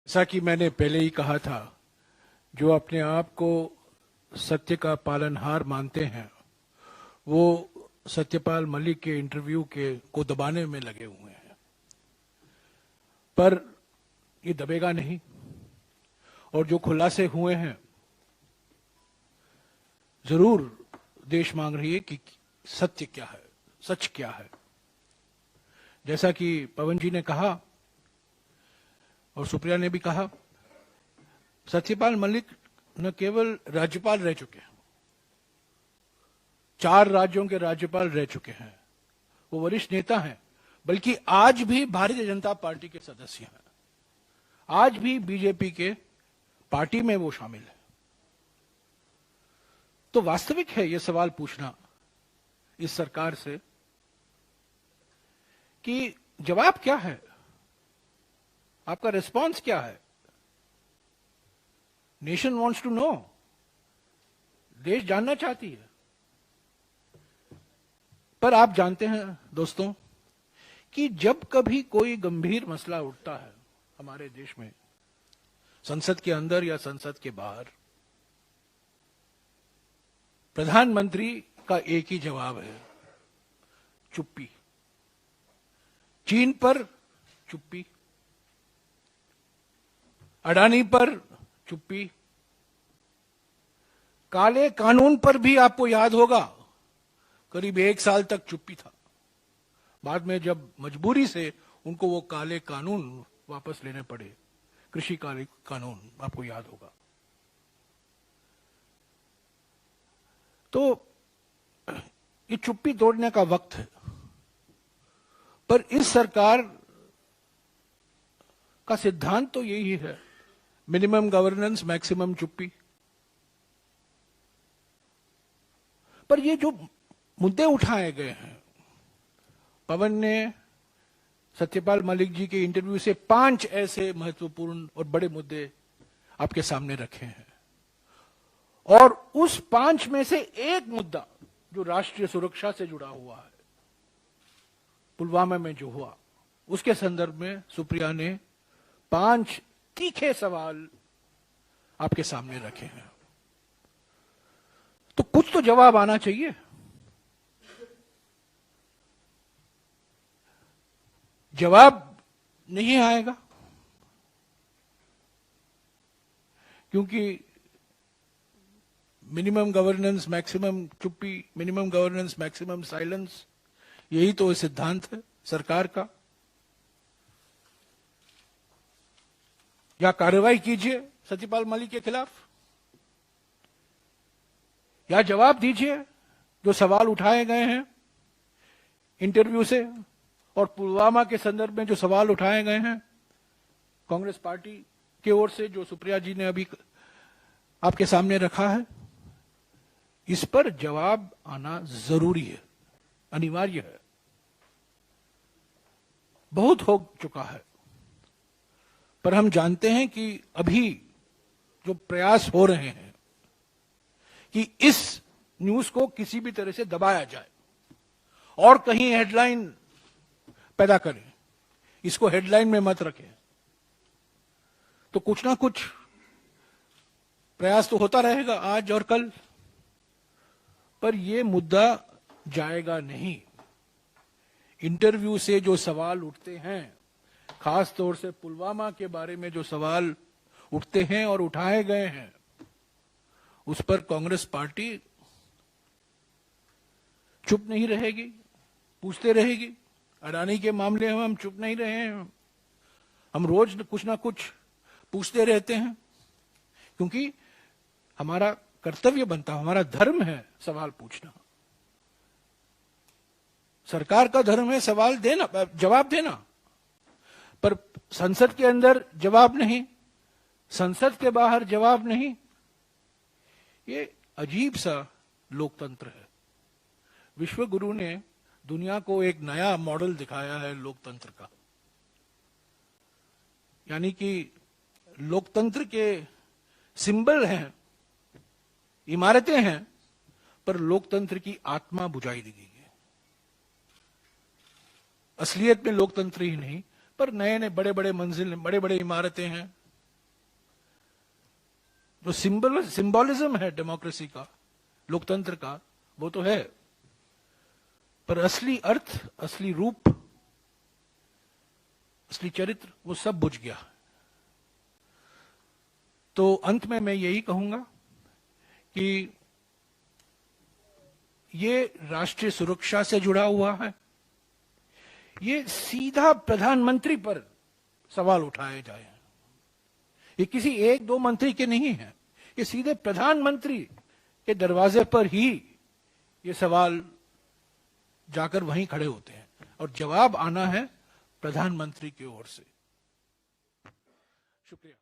जैसा कि मैंने पहले ही कहा था, जो अपने आप को सत्य का पालनहार मानते हैं वो सत्यपाल मलिक के इंटरव्यू को दबाने में लगे हुए हैं, पर ये दबेगा नहीं। और जो खुलासे हुए हैं, जरूर देश मांग रही है कि सत्य क्या है, सच क्या है। जैसा कि पवन जी ने कहा और सुप्रिया ने भी कहा, सत्यपाल मलिक न केवल राज्यपाल रह चुके हैं, 4 राज्यों के राज्यपाल रह चुके हैं, वो वरिष्ठ नेता हैं, बल्कि आज भी भारतीय जनता पार्टी के सदस्य हैं, आज भी बीजेपी के पार्टी में वो शामिल है। तो वास्तविक है यह सवाल पूछना इस सरकार से कि जवाब क्या है, आपका रिस्पांस क्या है। नेशन वांट्स टू नो, देश जानना चाहती है। पर आप जानते हैं दोस्तों कि जब कभी कोई गंभीर मसला उठता है हमारे देश में, संसद के अंदर या संसद के बाहर, प्रधानमंत्री का एक ही जवाब है, चुप्पी। चीन पर चुप्पी, अडानी पर चुप्पी, काले कानून पर भी आपको याद होगा करीब 1 साल तक चुप्पी था। बाद में जब मजबूरी से उनको वो काले कानून वापस लेने पड़े, कृषि काले कानून, आपको याद होगा। तो ये चुप्पी तोड़ने का वक्त है। पर इस सरकार का सिद्धांत तो यही है, मिनिमम गवर्नेंस मैक्सिमम चुप्पी। पर ये जो मुद्दे उठाए गए हैं, पवन ने सत्यपाल मलिक जी के इंटरव्यू से 5 ऐसे महत्वपूर्ण और बड़े मुद्दे आपके सामने रखे हैं, और उस 5 में से एक मुद्दा जो राष्ट्रीय सुरक्षा से जुड़ा हुआ है, पुलवामा में जो हुआ, उसके संदर्भ में सुप्रिया ने 5 तीखे सवाल आपके सामने रखे हैं। तो कुछ तो जवाब आना चाहिए। जवाब नहीं आएगा क्योंकि मिनिमम गवर्नेंस मैक्सिमम चुप्पी, मिनिमम गवर्नेंस मैक्सिमम साइलेंस, यही तो सिद्धांत है सरकार का। या कार्रवाई कीजिए सत्यपाल मलिक के खिलाफ, या जवाब दीजिए जो सवाल उठाए गए हैं इंटरव्यू से और पुलवामा के संदर्भ में जो सवाल उठाए गए हैं कांग्रेस पार्टी की ओर से, जो सुप्रिया जी ने अभी आपके सामने रखा है। इस पर जवाब आना जरूरी है, अनिवार्य है। बहुत हो चुका है, पर हम जानते हैं कि अभी जो प्रयास हो रहे हैं कि इस न्यूज को किसी भी तरह से दबाया जाए और कहीं हेडलाइन पैदा करें, इसको हेडलाइन में मत रखें, तो कुछ ना कुछ प्रयास तो होता रहेगा आज और कल, पर यह मुद्दा जाएगा नहीं। इंटरव्यू से जो सवाल उठते हैं, खास तौर से पुलवामा के बारे में जो सवाल उठते हैं और उठाए गए हैं, उस पर कांग्रेस पार्टी चुप नहीं रहेगी, पूछते रहेगी। अडानी के मामले में हम चुप नहीं रहे हैं, हम रोज कुछ ना कुछ पूछते रहते हैं, क्योंकि हमारा कर्तव्य बनता है, हमारा धर्म है सवाल पूछना। सरकार का धर्म है सवाल देना, जवाब देना, पर संसद के अंदर जवाब नहीं, संसद के बाहर जवाब नहीं। ये अजीब सा लोकतंत्र है। विश्व गुरु ने दुनिया को एक नया मॉडल दिखाया है लोकतंत्र का, यानी कि लोकतंत्र के सिंबल हैं, इमारतें हैं, पर लोकतंत्र की आत्मा बुझाई दी गई है। असलियत में लोकतंत्र ही नहीं, पर नए नए बड़े बड़े मंजिल, बड़े बड़े इमारतें हैं, जो सिंबोलिज्म है डेमोक्रेसी का, लोकतंत्र का, वो तो है, पर असली अर्थ, असली रूप, असली चरित्र, वो सब बुझ गया। तो अंत में मैं यही कहूंगा कि ये राष्ट्रीय सुरक्षा से जुड़ा हुआ है, ये सीधा प्रधानमंत्री पर सवाल उठाए जाए, ये किसी एक दो मंत्री के नहीं है, ये सीधे प्रधानमंत्री के दरवाजे पर ही ये सवाल जाकर वहीं खड़े होते हैं और जवाब आना है प्रधानमंत्री की ओर से। शुक्रिया।